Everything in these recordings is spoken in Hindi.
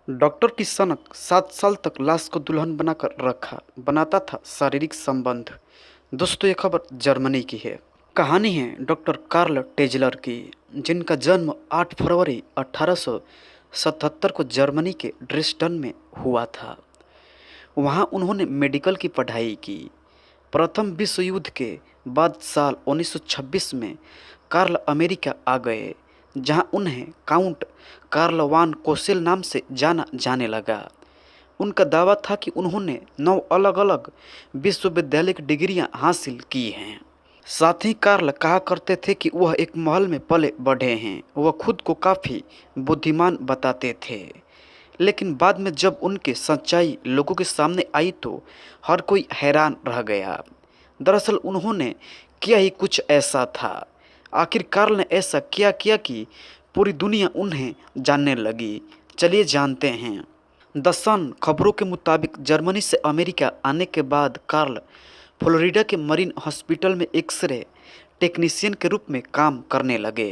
डॉक्टर की सनक 7 साल तक लाश को दुल्हन बनाकर रखा बनाता था शारीरिक संबंध। दोस्तों, ये खबर जर्मनी की है। कहानी है डॉक्टर कार्ल टेजलर की, जिनका जन्म 8 फरवरी 1877 को जर्मनी के ड्रेसडन में हुआ था। वहाँ उन्होंने मेडिकल की पढ़ाई की। प्रथम विश्व युद्ध के बाद साल 1926 में कार्ल अमेरिका आ गए, जहां उन्हें काउंट कार्ल वान कोसेल नाम से जाना जाने लगा। उनका दावा था कि उन्होंने 9 अलग अलग विश्वविद्यालय की डिग्रियां हासिल की हैं। साथ ही कार्ल कहा करते थे कि वह एक महल में पले बढ़े हैं। वह खुद को काफ़ी बुद्धिमान बताते थे, लेकिन बाद में जब उनकी सच्चाई लोगों के सामने आई तो हर कोई हैरान रह गया। दरअसल उन्होंने किया ही कुछ ऐसा था। आखिर कार्ल ने ऐसा क्या किया कि पूरी दुनिया उन्हें जानने लगी। चलिए जानते हैं। द सन खबरों के मुताबिक जर्मनी से अमेरिका आने के बाद कार्ल फ्लोरिडा के मरीन हॉस्पिटल में एक्सरे टेक्नीशियन के रूप में काम करने लगे।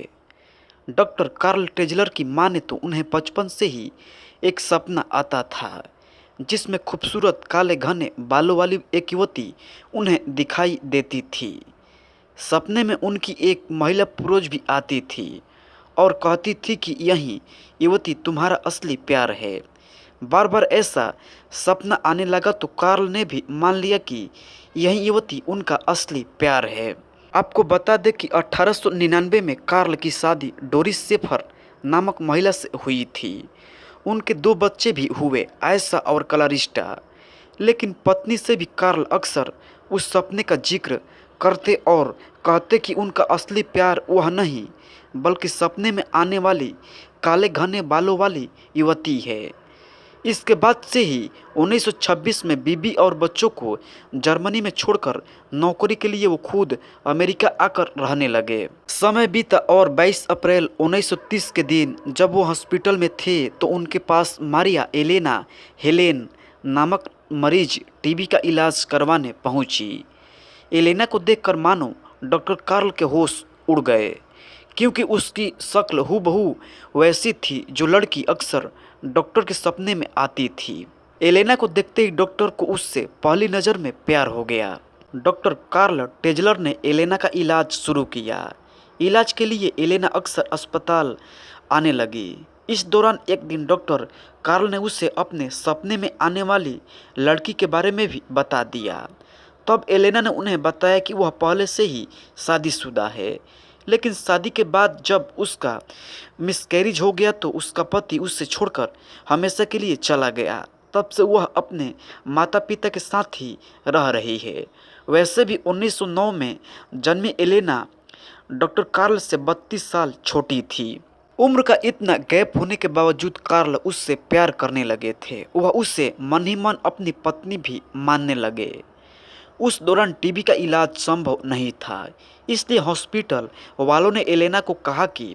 डॉक्टर कार्ल टेजलर की माने तो उन्हें बचपन से ही एक सपना आता था, जिसमें खूबसूरत काले घने बालों वाली एक युवती उन्हें दिखाई देती थी। सपने में उनकी एक महिला पूर्वज भी आती थी और कहती थी कि यही युवती तुम्हारा असली प्यार है। बार बार ऐसा सपना आने लगा तो कार्ल ने भी मान लिया कि यही युवती उनका असली प्यार है। आपको बता दें कि 1899 में कार्ल की शादी डोरिस सेफर नामक महिला से हुई थी। उनके 2 बच्चे भी हुए, आयशा और क्लारिस्टा। लेकिन पत्नी से भी कार्ल अक्सर उस सपने का जिक्र करते और कहते कि उनका असली प्यार वह नहीं, बल्कि सपने में आने वाली काले घने बालों वाली युवती है। इसके बाद से ही 1926 में बीबी और बच्चों को जर्मनी में छोड़कर नौकरी के लिए वो खुद अमेरिका आकर रहने लगे। समय बीता और 22 अप्रैल 1930 के दिन जब वो हॉस्पिटल में थे तो उनके पास मारिया एलेना हेलेन नामक मरीज टीबी का इलाज करवाने पहुंची। एलेना को देखकर मानो डॉक्टर कार्ल के होश उड़ गए, क्योंकि उसकी शक्ल हूबहू वैसी थी जो लड़की अक्सर डॉक्टर के सपने में आती थी। एलेना को देखते ही डॉक्टर को उससे पहली नज़र में प्यार हो गया। डॉक्टर कार्ल टेजलर ने एलेना का इलाज शुरू किया। इलाज के लिए एलेना अक्सर अस्पताल आने लगी। इस दौरान एक दिन डॉक्टर कार्ल ने उसे अपने सपने में आने वाली लड़की के बारे में भी बता दिया। तब एलेना ने उन्हें बताया कि वह पहले से ही शादीशुदा है, लेकिन शादी के बाद जब उसका मिसकैरेज हो गया तो उसका पति उससे छोड़कर हमेशा के लिए चला गया। तब से वह अपने माता पिता के साथ ही रह रही है। वैसे भी 1909 में जन्मी एलेना डॉक्टर कार्ल से 32 साल छोटी थी। उम्र का इतना गैप होने के बावजूद कार्ल उससे प्यार करने लगे थे। वह उसे मन ही मन अपनी पत्नी भी मानने लगे। उस दौरान टीबी का इलाज संभव नहीं था, इसलिए हॉस्पिटल वालों ने एलेना को कहा कि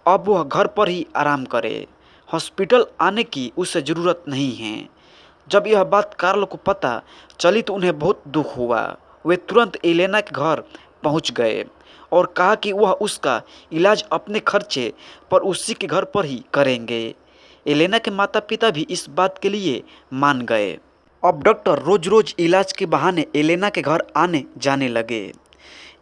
अब वह घर पर ही आराम करे, हॉस्पिटल आने की उसे ज़रूरत नहीं है। जब यह बात कार्ल को पता चली तो उन्हें बहुत दुख हुआ। वे तुरंत एलेना के घर पहुंच गए और कहा कि वह उसका इलाज अपने खर्चे पर उसी के घर पर ही करेंगे। एलेना के माता पिता भी इस बात के लिए मान गए। अब डॉक्टर रोज रोज इलाज के बहाने एलेना के घर आने जाने लगे।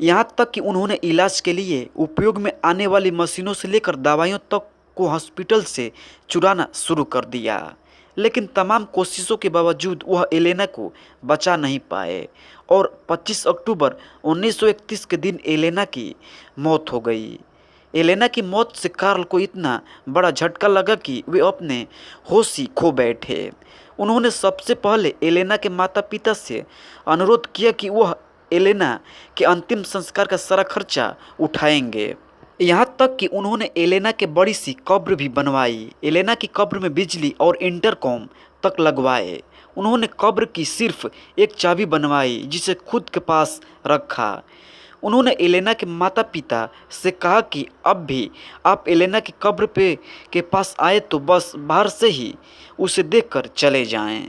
यहाँ तक कि उन्होंने इलाज के लिए उपयोग में आने वाली मशीनों से लेकर दवाइयों तक को हॉस्पिटल से चुराना शुरू कर दिया। लेकिन तमाम कोशिशों के बावजूद वह एलेना को बचा नहीं पाए और 25 अक्टूबर 1931 के दिन एलेना की मौत हो गई। एलेना की मौत से कार्ल को इतना बड़ा झटका लगा कि वे अपने होश ही खो बैठे। उन्होंने सबसे पहले एलेना के माता पिता से अनुरोध किया कि वह एलेना के अंतिम संस्कार का सारा खर्चा उठाएंगे। यहाँ तक कि उन्होंने एलेना के बड़ी सी कब्र भी बनवाई। एलेना की कब्र में बिजली और इंटरकॉम तक लगवाए। उन्होंने कब्र की सिर्फ एक चाबी बनवाई, जिसे खुद के पास रखा। उन्होंने एलेना के माता पिता से कहा कि अब भी आप एलेना की कब्र के पास आए तो बस बाहर से ही उसे देखकर चले जाएं।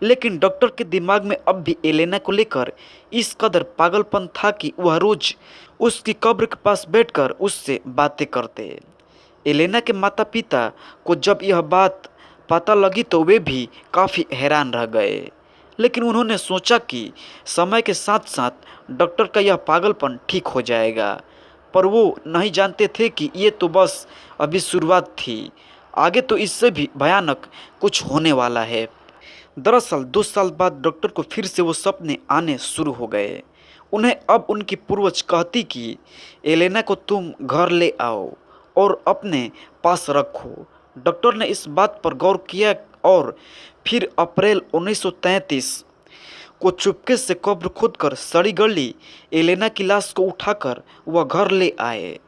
लेकिन डॉक्टर के दिमाग में अब भी एलेना को लेकर इस कदर पागलपन था कि वह रोज उसकी कब्र के पास बैठकर उससे बातें करते। एलेना के माता पिता को जब यह बात पता लगी तो वे भी काफ़ी हैरान रह गए। लेकिन उन्होंने सोचा कि समय के साथ साथ डॉक्टर का यह पागलपन ठीक हो जाएगा, पर वो नहीं जानते थे कि ये तो बस अभी शुरुआत थी, आगे तो इससे भी भयानक कुछ होने वाला है। दरअसल 2 साल बाद डॉक्टर को फिर से वो सपने आने शुरू हो गए। उन्हें अब उनकी पूर्वज कहती कि एलेना को तुम घर ले आओ और अपने पास रखो। डॉक्टर ने इस बात पर गौर किया और फिर अप्रैल 1933 को चुपके से कब्र खोदकर सड़ी गली एलेना की लाश को उठाकर वह घर ले आए।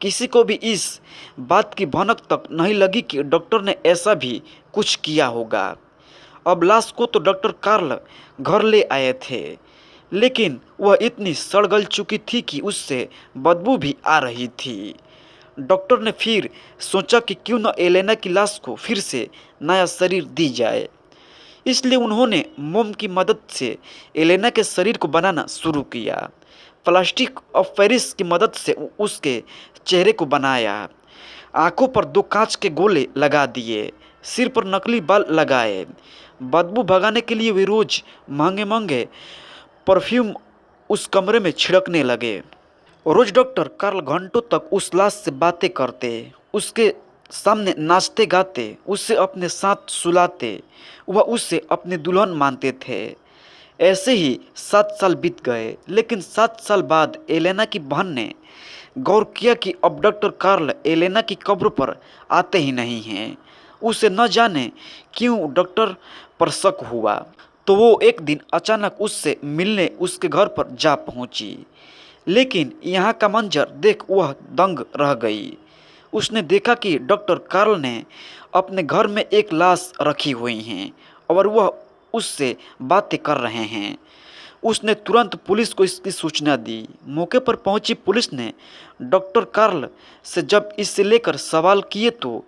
किसी को भी इस बात की भनक तक नहीं लगी कि डॉक्टर ने ऐसा भी कुछ किया होगा। अब लाश को तो डॉक्टर कार्ल घर ले आए थे, लेकिन वह इतनी सड़ गल चुकी थी कि उससे बदबू भी आ रही थी। डॉक्टर ने फिर सोचा कि क्यों न एलेना की लाश को फिर से नया शरीर दी जाए। इसलिए उन्होंने मोम की मदद से एलेना के शरीर को बनाना शुरू किया। प्लास्टिक ऑफ पेरिस की मदद से उसके चेहरे को बनाया, आंखों पर 2 कांच के गोले लगा दिए, सिर पर नकली बाल लगाए। बदबू भगाने के लिए वे रोज महंगे महंगे परफ्यूम उस कमरे में छिड़कने लगे। रोज डॉक्टर कार्ल घंटों तक उस लाश से बातें करते, उसके सामने नाचते गाते, उससे अपने साथ सुलाते। वह उसे अपनी दुल्हन मानते थे। ऐसे ही 7 साल बीत गए, लेकिन 7 साल बाद एलेना की बहन ने गौर किया कि अब डॉक्टर कार्ल एलेना की कब्र पर आते ही नहीं हैं। उसे न जाने क्यों डॉक्टर पर शक हुआ, तो वो एक दिन अचानक उससे मिलने उसके घर पर जा पहुंची। लेकिन यहाँ का मंजर देख वह दंग रह गई। उसने देखा कि डॉक्टर कार्ल ने अपने घर में एक लाश रखी हुई हैं और वह उससे बातें कर रहे हैं। उसने तुरंत पुलिस को इसकी सूचना दी। मौके पर पहुंची पुलिस ने डॉक्टर कार्ल से जब इससे लेकर सवाल किए तो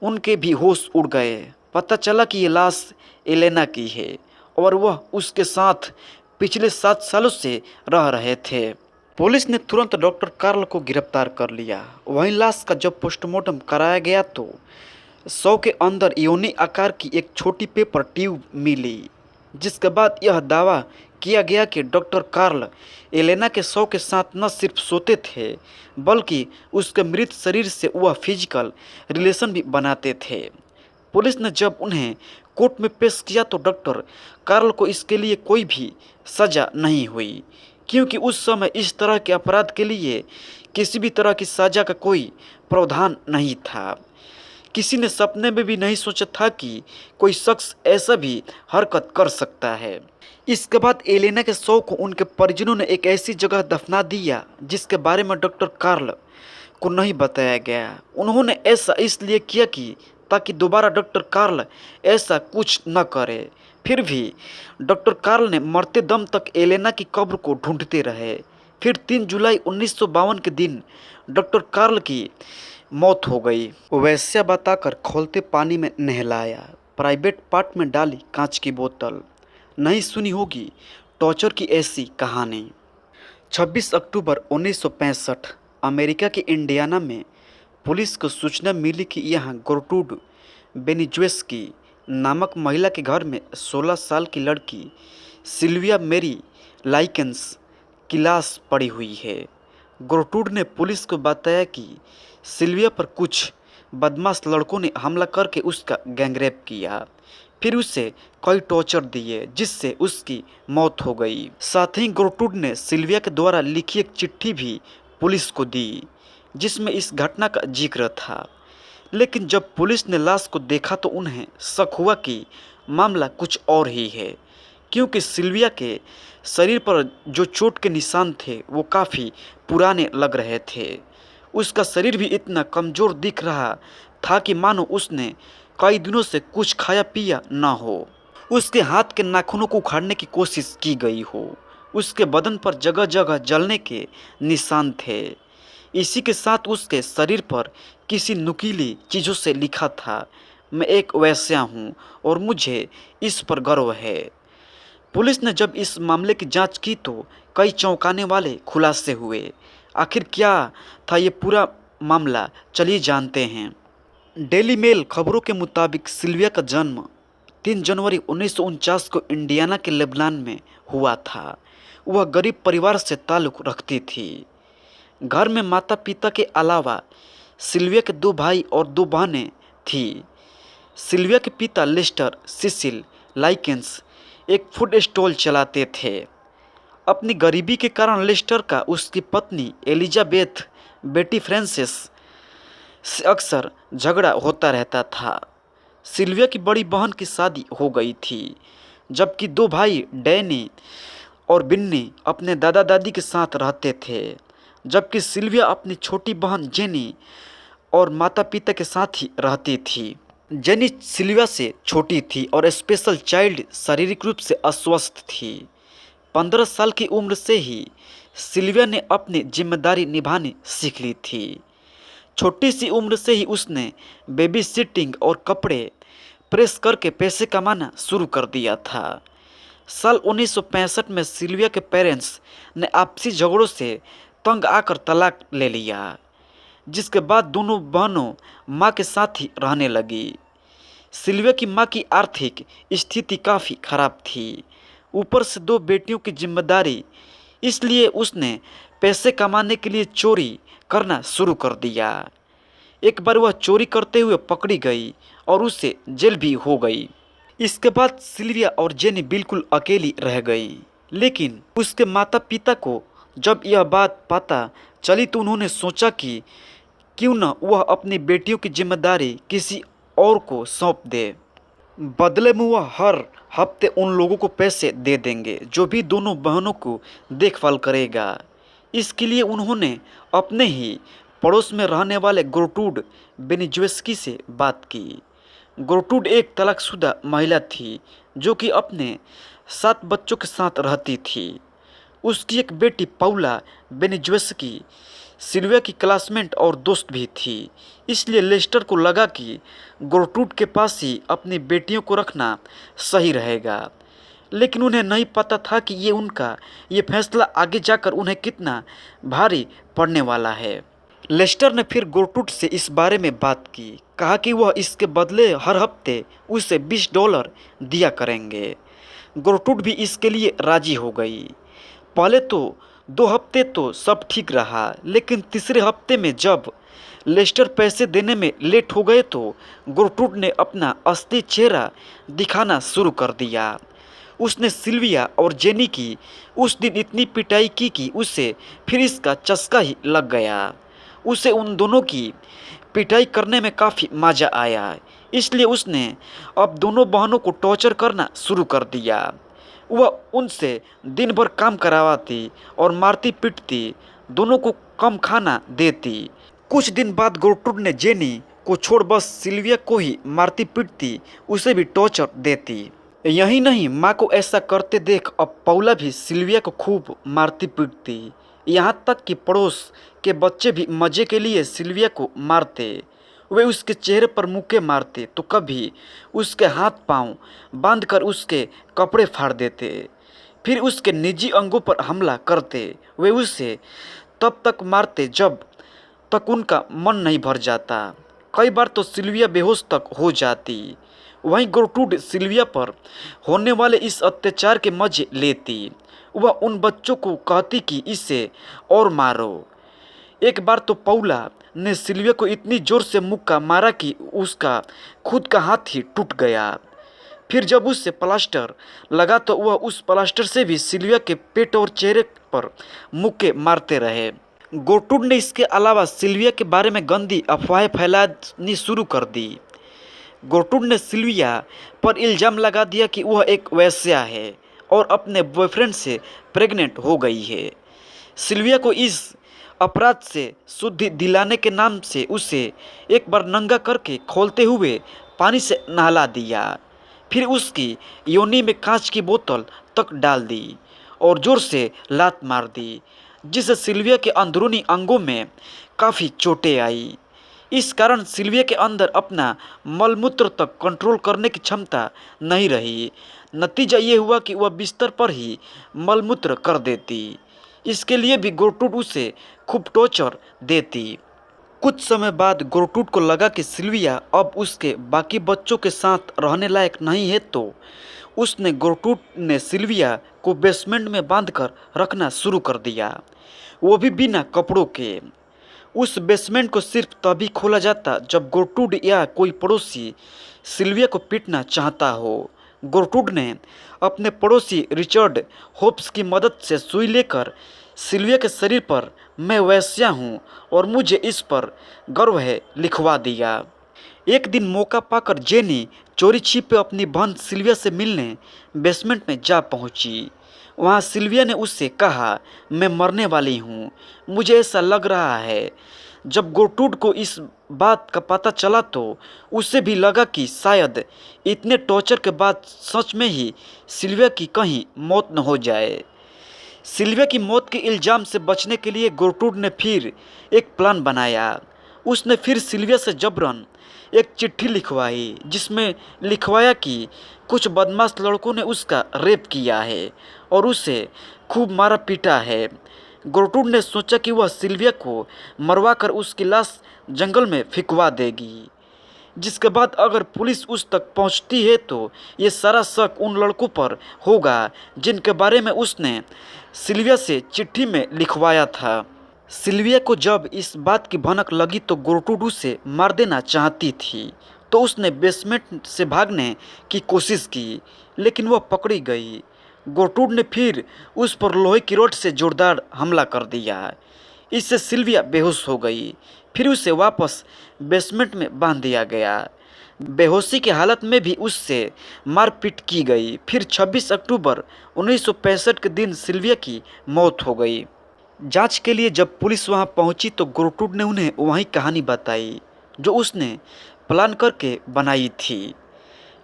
उनके भी होश उड़ गए। पता चला कि ये लाश एलेना की है और वह उसके साथ पिछले 7 सालों से रह रहे थे। पुलिस ने तुरंत डॉक्टर कार्ल को गिरफ्तार कर लिया। वहीं लाश का जब पोस्टमार्टम कराया गया तो शव के अंदर योनि आकार की एक छोटी पेपर ट्यूब मिली, जिसके बाद यह दावा किया गया कि डॉक्टर कार्ल एलेना के शव के साथ न सिर्फ सोते थे, बल्कि उसके मृत शरीर से वह फिजिकल रिलेशन भी बनाते थे। पुलिस ने जब उन्हें कोर्ट में पेश किया तो डॉक्टर कार्ल को इसके लिए कोई भी सज़ा नहीं हुई, क्योंकि उस समय इस तरह के अपराध के लिए किसी भी तरह की सज़ा का कोई प्रावधान नहीं था। किसी ने सपने में भी नहीं सोचा था कि कोई शख्स ऐसा भी हरकत कर सकता है। इसके बाद एलेना के शव को उनके परिजनों ने एक ऐसी जगह दफना दिया जिसके बारे में डॉक्टर कार्ल को नहीं बताया गया। उन्होंने ऐसा इसलिए किया कि ताकि दोबारा डॉक्टर कार्ल ऐसा कुछ न करे। फिर भी डॉक्टर कार्ल ने मरते दम तक एलेना की कब्र को ढूंढते रहे। फिर 3 जुलाई 1952 के दिन डॉक्टर कार्ल की मौत हो गई। वैश्या बताकर खौलते पानी में नहलाया, प्राइवेट पार्ट में डाली कांच की बोतल। नहीं सुनी होगी टॉर्चर की ऐसी कहानी। 26 अक्टूबर 1965 अमेरिका के इंडियाना में पुलिस को सूचना मिली कि यहाँ गोर्टूड बेनिजुएस्की नामक महिला के घर में 16 साल की लड़की सिल्विया मेरी लाइकेंस की लाश पड़ी हुई है। गोर्टूड ने पुलिस को बताया कि सिल्विया पर कुछ बदमाश लड़कों ने हमला करके उसका गैंगरेप किया, फिर उसे कई टॉर्चर दिए जिससे उसकी मौत हो गई। साथ ही गोर्टूड ने सिल्विया के द्वारा लिखी एक चिट्ठी भी पुलिस को दी जिसमें इस घटना का जिक्र था। लेकिन जब पुलिस ने लाश को देखा तो उन्हें शक हुआ कि मामला कुछ और ही है, क्योंकि सिल्विया के शरीर पर जो चोट के निशान थे वो काफ़ी पुराने लग रहे थे। उसका शरीर भी इतना कमज़ोर दिख रहा था कि मानो उसने कई दिनों से कुछ खाया पिया ना हो। उसके हाथ के नाखूनों को उखाड़ने की कोशिश की गई हो। उसके बदन पर जगह जगह जलने के निशान थे। इसी के साथ उसके शरीर पर किसी नुकीली चीज़ों से लिखा था, मैं एक वैश्या हूँ और मुझे इस पर गर्व है। पुलिस ने जब इस मामले की जांच की तो कई चौंकाने वाले खुलासे हुए। आखिर क्या था ये पूरा मामला, चलिए जानते हैं। डेली मेल खबरों के मुताबिक सिल्विया का जन्म 3 जनवरी 1949 को इंडियाना के लेबनान में हुआ था। वह गरीब परिवार से ताल्लुक़ रखती थी। घर में माता पिता के अलावा सिल्विया के 2 भाई और 2 बहनें थीं। सिल्विया के पिता लेस्टर सिसिल लाइकेंस एक फूड स्टॉल चलाते थे। अपनी गरीबी के कारण लेस्टर का उसकी पत्नी एलिजाबेथ बेटी फ्रांसिस से अक्सर झगड़ा होता रहता था। सिल्विया की बड़ी बहन की शादी हो गई थी, जबकि 2 भाई डैनी और बिन्नी अपने दादा दादी के साथ रहते थे, जबकि सिल्विया अपनी छोटी बहन जेनी और माता पिता के साथ ही रहती थी। जेनी सिल्विया से छोटी थी और स्पेशल चाइल्ड शारीरिक रूप से अस्वस्थ थी। 15 साल की उम्र से ही सिल्विया ने अपनी जिम्मेदारी निभानी सीख ली थी। छोटी सी उम्र से ही उसने बेबी सिटिंग और कपड़े प्रेस करके पैसे कमाना शुरू कर दिया था। साल 1965 में सिल्विया के पेरेंट्स ने आपसी झगड़ों से तंग आकर तलाक ले लिया, जिसके बाद दोनों बहनों मां के साथ ही रहने लगी। सिल्विया की मां की आर्थिक स्थिति काफ़ी खराब थी, ऊपर से 2 बेटियों की जिम्मेदारी, इसलिए उसने पैसे कमाने के लिए चोरी करना शुरू कर दिया। एक बार वह चोरी करते हुए पकड़ी गई और उसे जेल भी हो गई। इसके बाद सिल्विया और जेनी बिल्कुल अकेली रह गई, लेकिन उसके माता पिता को जब यह बात पता चली तो उन्होंने सोचा कि क्यों न वह अपनी बेटियों की जिम्मेदारी किसी और को सौंप दे। बदले में वह हर हफ्ते उन लोगों को पैसे दे देंगे जो भी दोनों बहनों को देखभाल करेगा। इसके लिए उन्होंने अपने ही पड़ोस में रहने वाले गेर्ट्रूड बेनिज्वेस्की से बात की। गेर्ट्रूड एक तलाकशुदा महिला थी जो कि अपने 7 बच्चों के साथ रहती थी। उसकी एक बेटी पाउला बेनिज्वेस्की सिल्विया की क्लासमेट और दोस्त भी थी, इसलिए लेस्टर को लगा कि गेर्ट्रूड के पास ही अपनी बेटियों को रखना सही रहेगा। लेकिन उन्हें नहीं पता था कि ये फैसला आगे जाकर उन्हें कितना भारी पड़ने वाला है। लेस्टर ने फिर गेर्ट्रूड से इस बारे में बात की, कहा कि वह इसके बदले हर हफ्ते उसे $20 दिया करेंगे। गेर्ट्रूड भी इसके लिए राजी हो गई। पहले तो 2 हफ्ते तो सब ठीक रहा, लेकिन तीसरे हफ्ते में जब लेस्टर पैसे देने में लेट हो गए तो गेर्ट्रूड ने अपना असली चेहरा दिखाना शुरू कर दिया। उसने सिल्विया और जेनी की उस दिन इतनी पिटाई की कि उसे फिर इसका चस्का ही लग गया। उसे उन दोनों की पिटाई करने में काफ़ी मज़ा आया, इसलिए उसने अब दोनों बहनों को टॉर्चर करना शुरू कर दिया। वह उनसे दिन भर काम करवाती और मारती पीटती, दोनों को कम खाना देती। कुछ दिन बाद गेर्ट्रूड ने जेनी को छोड़ बस सिल्विया को ही मारती पीटती, उसे भी टॉर्चर देती। यही नहीं, माँ को ऐसा करते देख अब पाउला भी सिल्विया को खूब मारती पीटती, यहाँ तक कि पड़ोस के बच्चे भी मज़े के लिए सिल्विया को मारते। वे उसके चेहरे पर मुक्के मारते तो कभी उसके हाथ पांव बांधकर उसके कपड़े फाड़ देते, फिर उसके निजी अंगों पर हमला करते। वे उसे तब तक मारते जब तक उनका मन नहीं भर जाता। कई बार तो सिल्विया बेहोश तक हो जाती। वहीं गेर्ट्रूड सिल्विया पर होने वाले इस अत्याचार के मजे लेती। वह उन बच्चों को कहती कि इसे और मारो। एक बार तो पाउला ने सिल्विया को इतनी जोर से मुक्का मारा कि उसका खुद का हाथ ही टूट गया। फिर जब उससे प्लास्टर लगा तो वह उस प्लास्टर से भी सिल्विया के पेट और चेहरे पर मुक्के मारते रहे। गेर्ट्रूड ने इसके अलावा सिल्विया के बारे में गंदी अफवाहें फैलानी शुरू कर दी। गेर्ट्रूड ने सिल्विया पर इल्ज़ाम लगा दिया कि वह एक वेश्या है और अपने बॉयफ्रेंड से प्रेग्नेंट हो गई है। सिल्विया को इस अपराध से शुद्धि दिलाने के नाम से उसे एक बार नंगा करके खौलते हुए पानी से नहला दिया, फिर उसकी योनि में कांच की बोतल तक डाल दी और जोर से लात मार दी, जिससे सिल्विया के अंदरूनी अंगों में काफ़ी चोटें आई। इस कारण सिल्विया के अंदर अपना मलमूत्र तक कंट्रोल करने की क्षमता नहीं रही। नतीजा ये हुआ कि वह बिस्तर पर ही मलमूत्र कर देती। इसके लिए भी गेर्ट्रूड उसे खूब टॉर्चर देती। कुछ समय बाद गेर्ट्रूड को लगा कि सिल्विया अब उसके बाकी बच्चों के साथ रहने लायक नहीं है, तो उसने गेर्ट्रूड ने सिल्विया को बेसमेंट में बांधकर रखना शुरू कर दिया, वो भी बिना कपड़ों के। उस बेसमेंट को सिर्फ तभी खोला जाता जब गेर्ट्रूड या कोई पड़ोसी सिल्विया को पीटना चाहता हो। गेर्ट्रूड ने अपने पड़ोसी रिचर्ड होप्स की मदद से सुई लेकर सिल्विया के शरीर पर "मैं वेश्या हूँ और मुझे इस पर गर्व है" लिखवा दिया। एक दिन मौका पाकर जेनी चोरी छिपे अपनी बहन सिल्विया से मिलने बेसमेंट में जा पहुंची। वहां सिल्विया ने उससे कहा, "मैं मरने वाली हूँ, मुझे ऐसा लग रहा है।" जब गेर्ट्रूड को इस बात का पता चला तो उसे भी लगा कि शायद इतने टॉर्चर के बाद सच में ही सिल्विया की कहीं मौत न हो जाए। सिल्विया की मौत के इल्ज़ाम से बचने के लिए गेर्ट्रूड ने फिर एक प्लान बनाया। उसने फिर सिल्विया से जबरन एक चिट्ठी लिखवाई, जिसमें लिखवाया कि कुछ बदमाश लड़कों ने उसका रेप किया है और उसे खूब मारा पीटा है। गेर्ट्रूड ने सोचा कि वह सिल्विया को मरवाकर उसकी लाश जंगल में फेंकवा देगी, जिसके बाद अगर पुलिस उस तक पहुंचती है तो ये सारा शक उन लड़कों पर होगा जिनके बारे में उसने सिल्विया से चिट्ठी में लिखवाया था। सिल्विया को जब इस बात की भनक लगी तो गेर्ट्रूड उसे मार देना चाहती थी, तो उसने बेसमेंट से भागने की कोशिश की, लेकिन वह पकड़ी गई। गेर्ट्रूड ने फिर उस पर लोहे की रॉड से जोरदार हमला कर दिया। इससे सिल्विया बेहोश हो गई। फिर उसे वापस बेसमेंट में बांध दिया गया। बेहोशी की हालत में भी उससे मारपीट की गई। फिर 26 अक्टूबर 1965 के दिन सिल्विया की मौत हो गई। जांच के लिए जब पुलिस वहां पहुंची तो गेर्ट्रूड ने उन्हें वही कहानी बताई जो उसने प्लान करके बनाई थी।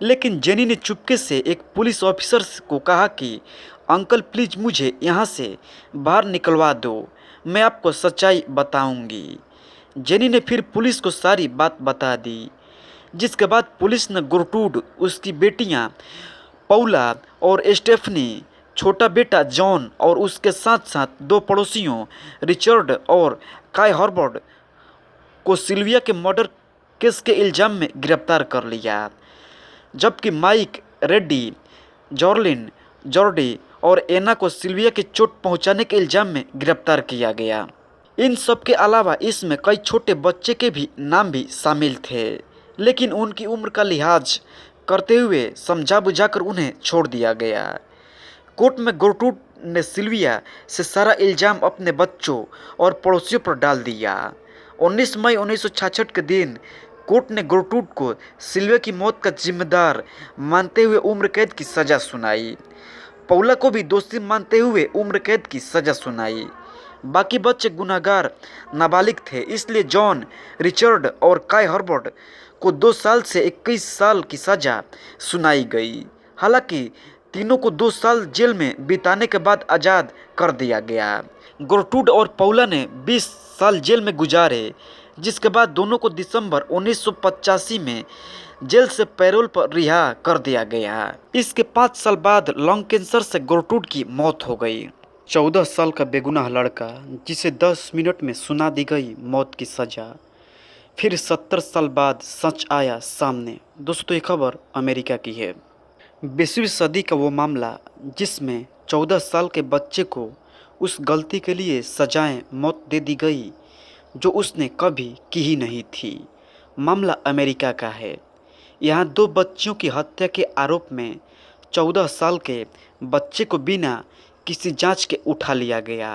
लेकिन जेनी ने चुपके से एक पुलिस ऑफिसर को कहा कि अंकल प्लीज मुझे यहाँ से बाहर निकलवा दो, मैं आपको सच्चाई बताऊंगी। जेनी ने फिर पुलिस को सारी बात बता दी, जिसके बाद पुलिस ने गेर्ट्रूड, उसकी बेटियां पौला और स्टेफनी, छोटा बेटा जॉन और उसके साथ साथ दो पड़ोसियों रिचर्ड और काय हॉवर्ड को सिल्विया के मर्डर केस के इल्ज़ाम में गिरफ्तार कर लिया, जबकि माइक, रेड्डी, जॉर्लिन, जॉर्डी और एना को सिल्विया की चोट पहुंचाने के इल्ज़ाम में गिरफ्तार किया गया। इन सब के अलावा इसमें कई छोटे बच्चे के भी नाम भी शामिल थे, लेकिन उनकी उम्र का लिहाज करते हुए समझा बुझाकर उन्हें छोड़ दिया गया। कोर्ट में गेर्ट्रूड ने सिल्विया से सारा इल्ज़ाम अपने बच्चों और पड़ोसियों पर डाल दिया। 19 मई 1966 के दिन कोर्ट ने गेर्ट्रूड को सिल्विया की मौत का जिम्मेदार मानते हुए उम्र कैद की सज़ा सुनाई। पौला को भी दोषी मानते हुए उम्र कैद की सज़ा सुनाई। बाकी बच्चे गुनहगार नाबालिग थे, इसलिए जॉन, रिचर्ड और काय हॉवर्ड को 2 साल से 21 साल की सज़ा सुनाई गई। हालांकि तीनों को 2 साल जेल में बिताने के बाद आज़ाद कर दिया गया। गेर्ट्रूड और पौला ने 20 साल जेल में गुजारे, जिसके बाद दोनों को दिसंबर 1985 में जेल से पैरोल पर रिहा कर दिया गया। इसके 5 साल बाद लंग कैंसर से गेर्ट्रूड की मौत हो गई। 14 साल का बेगुनाह लड़का जिसे 10 मिनट में सुना दी गई मौत की सज़ा। फिर 70 साल बाद सच आया सामने। दोस्तों, ये खबर अमेरिका की है। 20वीं सदी का वो मामला जिसमें 14 साल के बच्चे को उस गलती के लिए सजाएं मौत दे दी गई जो उसने कभी की ही नहीं थी। मामला अमेरिका का है। यहाँ 2 बच्चियों की हत्या के आरोप में 14 साल के बच्चे को बिना किसी जांच के उठा लिया गया।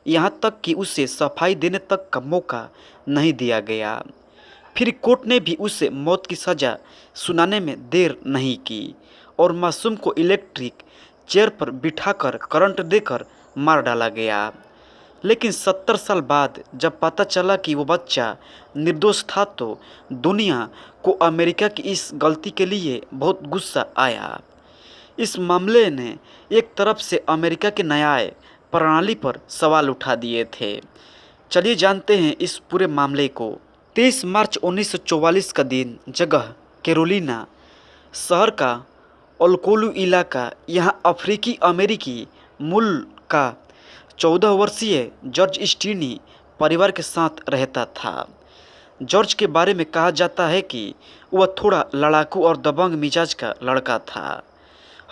यहाँ तक कि उसे सफाई देने तक का मौका नहीं दिया गया। फिर कोर्ट ने भी उसे मौत की सज़ा सुनाने में देर नहीं की और मासूम को इलेक्ट्रिक चेयर पर बिठाकर करंट देकर मार डाला गया। लेकिन 70 साल बाद जब पता चला कि वो बच्चा निर्दोष था तो दुनिया को अमेरिका की इस गलती के लिए बहुत गुस्सा आया। इस मामले ने एक तरफ से अमेरिका के न्याय प्रणाली पर सवाल उठा दिए थे। चलिए जानते हैं इस पूरे मामले को। 23 मार्च 1944 का दिन, जगह कैरोलिना, शहर का ओल्कोलू इलाका। यहाँ अफ्रीकी अमेरिकी मूल का 14 वर्षीय जॉर्ज स्टीनी परिवार के साथ रहता था। जॉर्ज के बारे में कहा जाता है कि वह थोड़ा लड़ाकू और दबंग मिजाज का लड़का था।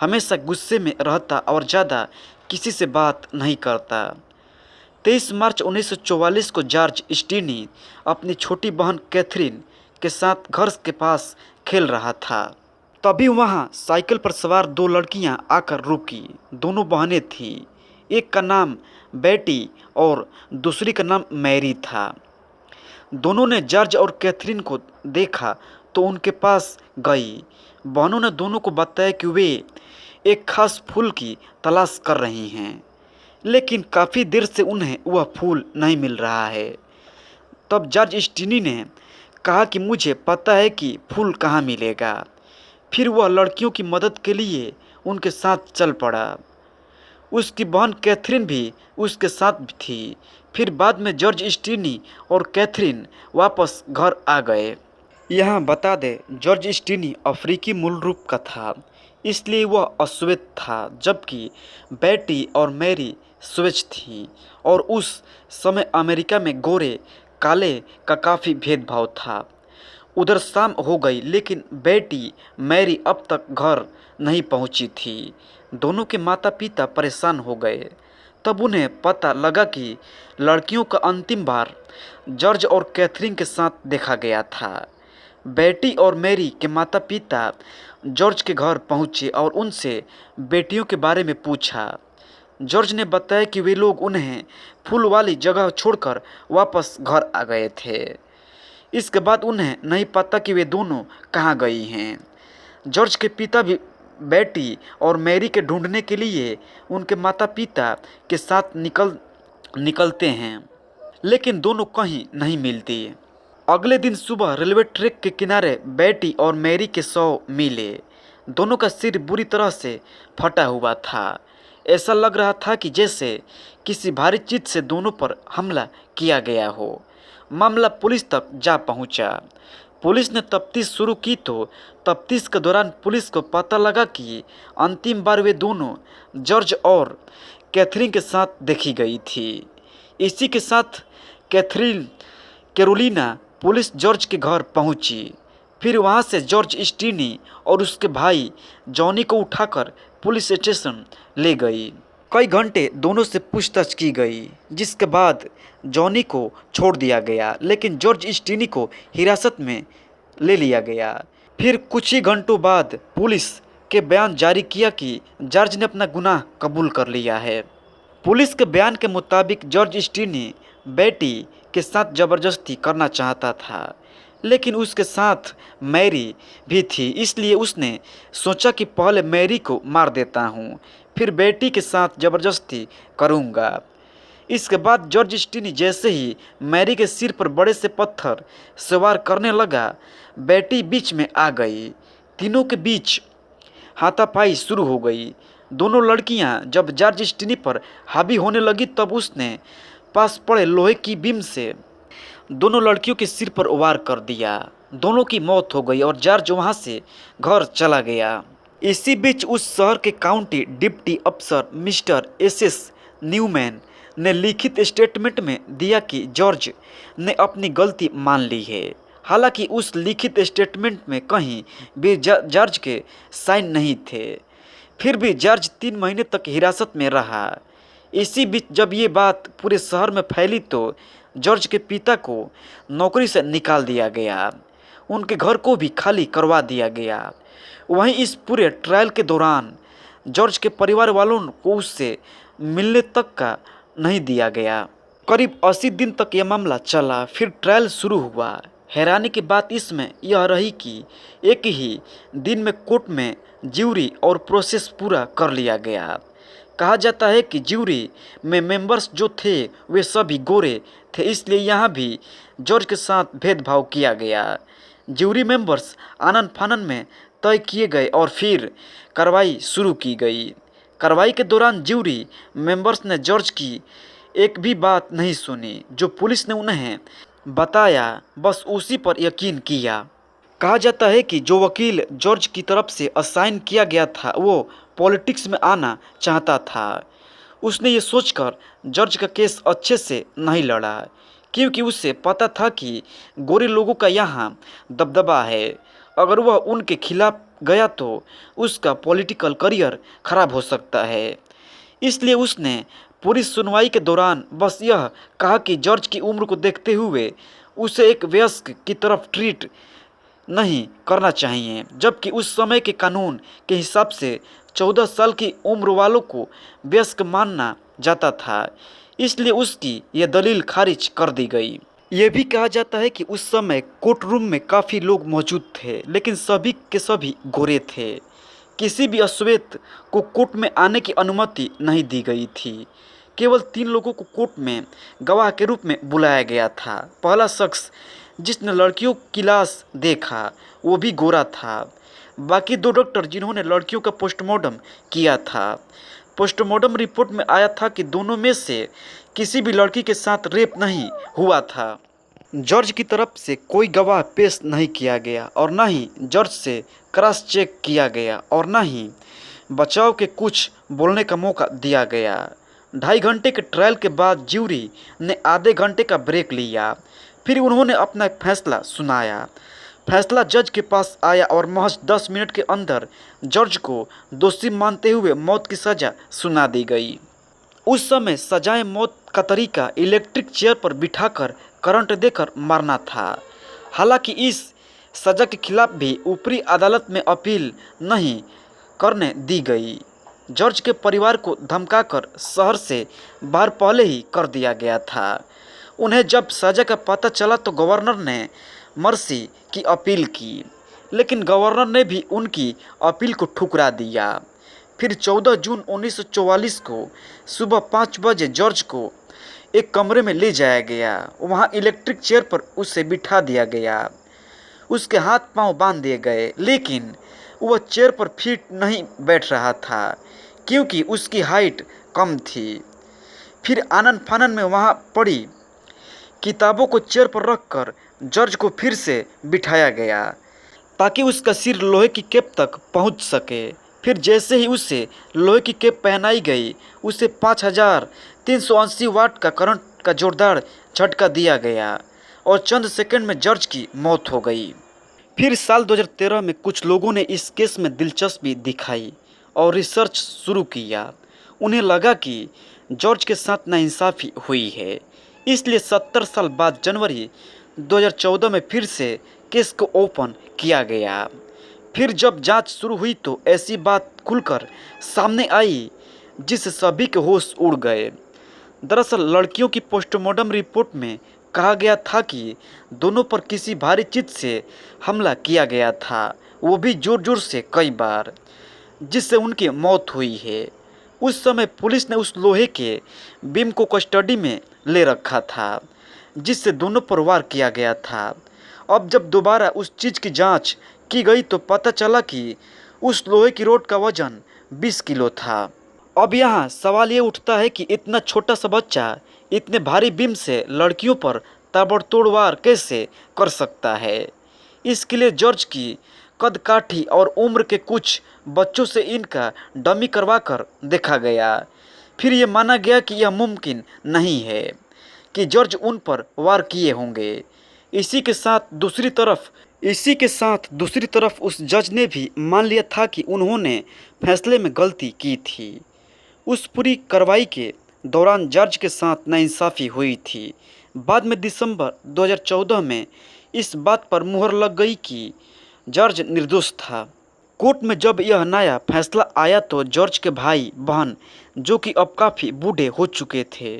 हमेशा गुस्से में रहता और ज़्यादा किसी से बात नहीं करता। 23 मार्च 1944 को जॉर्ज स्टीनी अपनी छोटी बहन कैथरीन के साथ घर के पास खेल रहा था। तभी वहां साइकिल पर सवार दो लड़कियां आकर रुकी। दोनों बहनें थीं। एक का नाम बेटी और दूसरी का नाम मैरी था। दोनों ने जॉर्ज और कैथरीन को देखा तो उनके पास गई। बहनों ने दोनों को बताया कि वे एक खास फूल की तलाश कर रही हैं, लेकिन काफ़ी देर से उन्हें वह फूल नहीं मिल रहा है। तब जॉर्ज स्टीनी ने कहा कि मुझे पता है कि फूल कहाँ मिलेगा। फिर वह लड़कियों की मदद के लिए उनके साथ चल पड़ा। उसकी बहन कैथरीन भी उसके साथ थी। फिर बाद में जॉर्ज स्टीनी और कैथरीन वापस घर आ गए। यहाँ बता दें, जॉर्ज स्टीनी अफ्रीकी मूल रूप का था, इसलिए वह अश्वेत था, जबकि बेटी और मैरी श्वेत थी। और उस समय अमेरिका में गोरे काले का काफ़ी भेदभाव था। उधर शाम हो गई, लेकिन बेटी मैरी अब तक घर नहीं पहुंची थी। दोनों के माता पिता परेशान हो गए। तब उन्हें पता लगा कि लड़कियों का अंतिम बार जॉर्ज और कैथरीन के साथ देखा गया था। बेटी और मैरी के माता पिता जॉर्ज के घर पहुंचे और उनसे बेटियों के बारे में पूछा। जॉर्ज ने बताया कि वे लोग उन्हें फूल वाली जगह छोड़कर वापस घर आ गए थे। इसके बाद उन्हें नहीं पता कि वे दोनों कहाँ गई हैं। जॉर्ज के पिता भी बेटी और मैरी के ढूंढने के लिए उनके माता पिता के साथ निकलते हैं, लेकिन दोनों कहीं नहीं मिलती। अगले दिन सुबह रेलवे ट्रैक के किनारे बेटी और मैरी के शव मिले। दोनों का सिर बुरी तरह से फटा हुआ था। ऐसा लग रहा था कि जैसे किसी भारी चीज से दोनों पर हमला किया गया हो। मामला पुलिस तक जा पहुंचा। पुलिस ने तफ्तीश शुरू की तो तफ्तीश के दौरान पुलिस को पता लगा कि अंतिम बार वे दोनों जॉर्ज और कैथरीन के साथ देखी गई थी। इसी के साथ कैरोलिना पुलिस जॉर्ज के घर पहुंची। फिर वहां से जॉर्ज स्टीनी और उसके भाई जॉनी को उठाकर पुलिस स्टेशन ले गई। कई घंटे दोनों से पूछताछ की गई, जिसके बाद जॉनी को छोड़ दिया गया, लेकिन जॉर्ज स्टीनी को हिरासत में ले लिया गया। फिर कुछ ही घंटों बाद पुलिस के बयान जारी किया कि जॉर्ज ने अपना गुनाह कबूल कर लिया है। पुलिस के बयान के मुताबिक जॉर्ज स्टीनी बेटी के साथ ज़बरदस्ती करना चाहता था, लेकिन उसके साथ मैरी भी थी, इसलिए उसने सोचा कि पहले मैरी को मार देता हूँ, फिर बेटी के साथ ज़बरदस्ती करूँगा। इसके बाद जॉर्ज स्टीनी जैसे ही मैरी के सिर पर बड़े से पत्थर सवार करने लगा, बेटी बीच में आ गई। तीनों के बीच हाथापाई शुरू हो गई। दोनों लड़कियां जब जॉर्ज स्टीनी पर हावी होने लगी, तब उसने पास पड़े लोहे की बीम से दोनों लड़कियों के सिर पर वार कर दिया। दोनों की मौत हो गई और जॉर्ज वहां से घर चला गया। इसी बीच उस शहर के काउंटी डिप्टी अफसर मिस्टर एस न्यूमैन ने लिखित स्टेटमेंट में दिया कि जॉर्ज ने अपनी गलती मान ली है। हालांकि उस लिखित स्टेटमेंट में कहीं भी जॉर्ज के साइन नहीं थे। फिर भी जॉर्ज 3 महीने तक हिरासत में रहा। इसी बीच जब ये बात पूरे शहर में फैली तो जॉर्ज के पिता को नौकरी से निकाल दिया गया। उनके घर को भी खाली करवा दिया गया। वहीं इस पूरे ट्रायल के दौरान जॉर्ज के परिवार वालों को उससे मिलने तक का नहीं दिया गया। करीब 80 दिन तक यह मामला चला। फिर ट्रायल शुरू हुआ। हैरानी की बात इसमें यह रही कि एक ही दिन में कोर्ट में ज्यूरी और प्रोसेस पूरा कर लिया गया। कहा जाता है कि ज्यूरी में मेंबर्स जो थे वे सभी गोरे थे, इसलिए यहाँ भी जॉर्ज के साथ भेदभाव किया गया। ज्यूरी मेंबर्स आनन फानन में तय किए गए और फिर कार्रवाई शुरू की गई। कार्रवाई के दौरान ज्यूरी मेंबर्स ने जॉर्ज की एक भी बात नहीं सुनी। जो पुलिस ने उन्हें बताया बस उसी पर यकीन किया। कहा जाता है कि जो वकील जॉर्ज की तरफ से असाइन किया गया था वो पॉलिटिक्स में आना चाहता था। उसने ये सोचकर जॉर्ज का केस अच्छे से नहीं लड़ा, क्योंकि उसे पता था कि गोरे लोगों का यहाँ दबदबा है। अगर वह उनके खिलाफ गया तो उसका पॉलिटिकल करियर खराब हो सकता है। इसलिए उसने पूरी सुनवाई के दौरान बस यह कहा कि जॉर्ज की उम्र को देखते हुए उसे एक वयस्क की तरफ ट्रीट नहीं करना चाहिए, जबकि उस समय के कानून के हिसाब से 14 साल की उम्र वालों को वयस्क माना जाता था। इसलिए उसकी यह दलील खारिज कर दी गई। यह भी कहा जाता है कि उस समय कोर्ट रूम में काफ़ी लोग मौजूद थे, लेकिन सभी के सभी गोरे थे। किसी भी अश्वेत को कोर्ट में आने की अनुमति नहीं दी गई थी। केवल 3 लोगों को कोर्ट में गवाह के रूप में बुलाया गया था। पहला शख्स जिसने लड़कियों की लाश देखा वो भी गोरा था। बाकी 2 डॉक्टर जिन्होंने लड़कियों का पोस्टमार्टम किया था। पोस्टमार्टम रिपोर्ट में आया था कि दोनों में से किसी भी लड़की के साथ रेप नहीं हुआ था। जॉर्ज की तरफ से कोई गवाह पेश नहीं किया गया और न ही जॉर्ज से क्रॉस चेक किया गया और न ही बचाव के कुछ बोलने का मौका दिया गया। 2.5 घंटे के ट्रायल के बाद ज्यूरी ने आधे घंटे का ब्रेक लिया। फिर उन्होंने अपना फैसला सुनाया। फैसला जज के पास आया और महज 10 मिनट के अंदर जॉर्ज को दोषी मानते हुए मौत की सज़ा सुना दी गई। उस समय सजाए मौत का तरीका इलेक्ट्रिक चेयर पर बिठाकर करंट देकर मारना था। हालांकि इस सज़ा के खिलाफ भी ऊपरी अदालत में अपील नहीं करने दी गई। जॉर्ज के परिवार को धमकाकर शहर से बाहर पहले ही कर दिया गया था। उन्हें जब सज़ा का पता चला तो गवर्नर ने मर्सी की अपील की, लेकिन गवर्नर ने भी उनकी अपील को ठुकरा दिया। फिर 14 जून 1944 को सुबह 5 बजे जॉर्ज को एक कमरे में ले जाया गया। वहां इलेक्ट्रिक चेयर पर उसे बिठा दिया गया। उसके हाथ पांव बांध दिए गए, लेकिन वह चेयर पर फिट नहीं बैठ रहा था क्योंकि उसकी हाइट कम थी। फिर आनन फानन में वहां पड़ी किताबों को चेयर पर रखकर जॉर्ज को फिर से बिठाया गया ताकि उसका सिर लोहे की कैप तक पहुंच सके। फिर जैसे ही उसे लोहे की कैप पहनाई गई, उसे 5380 वाट का करंट का जोरदार झटका दिया गया और चंद सेकंड में जॉर्ज की मौत हो गई। फिर साल 2013 में कुछ लोगों ने इस केस में दिलचस्पी दिखाई और रिसर्च शुरू किया। उन्हें लगा कि जॉर्ज के साथ नाइंसाफ़ी हुई है, इसलिए 70 साल बाद जनवरी 2014 में फिर से केस को ओपन किया गया। फिर जब जांच शुरू हुई तो ऐसी बात खुलकर सामने आई जिससे सभी के होश उड़ गए। दरअसल लड़कियों की पोस्टमार्टम रिपोर्ट में कहा गया था कि दोनों पर किसी भारी चीज से हमला किया गया था, वो भी जोर जोर से कई बार, जिससे उनकी मौत हुई है। उस समय पुलिस ने उस लोहे के बीम को कस्टडी में ले रखा था जिससे दोनों पर वार किया गया था। अब जब दोबारा उस चीज़ की जांच की गई तो पता चला कि उस लोहे की रोड का वजन 20 किलो था। अब यहाँ सवाल ये उठता है कि इतना छोटा सा बच्चा इतने भारी बीम से लड़कियों पर ताबड़तोड़ वार कैसे कर सकता है। इसके लिए जॉर्ज की कद काठी और उम्र के कुछ बच्चों से इनका डमी करवा कर देखा गया। फिर ये माना गया कि यह मुमकिन नहीं है कि जॉर्ज उन पर वार किए होंगे। इसी के साथ दूसरी तरफ उस जज ने भी मान लिया था कि उन्होंने फैसले में गलती की थी। उस पूरी कार्रवाई के दौरान जॉर्ज के साथ नाइंसाफ़ी हुई थी। बाद में दिसंबर 2014 में इस बात पर मुहर लग गई कि जॉर्ज निर्दोष था। कोर्ट में जब यह नया फैसला आया तो जॉर्ज के भाई बहन, जो कि अब काफ़ी बूढ़े हो चुके थे,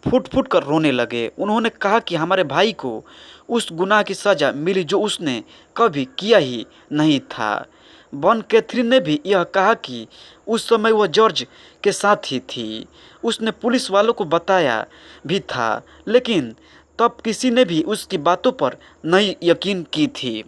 फूट फूट कर रोने लगे। उन्होंने कहा कि हमारे भाई को उस गुनाह की सज़ा मिली जो उसने कभी किया ही नहीं था। बहन कैथरीन ने भी यह कहा कि उस समय वह जॉर्ज के साथ ही थी। उसने पुलिस वालों को बताया भी था, लेकिन तब किसी ने भी उसकी बातों पर नहीं यकीन की थी।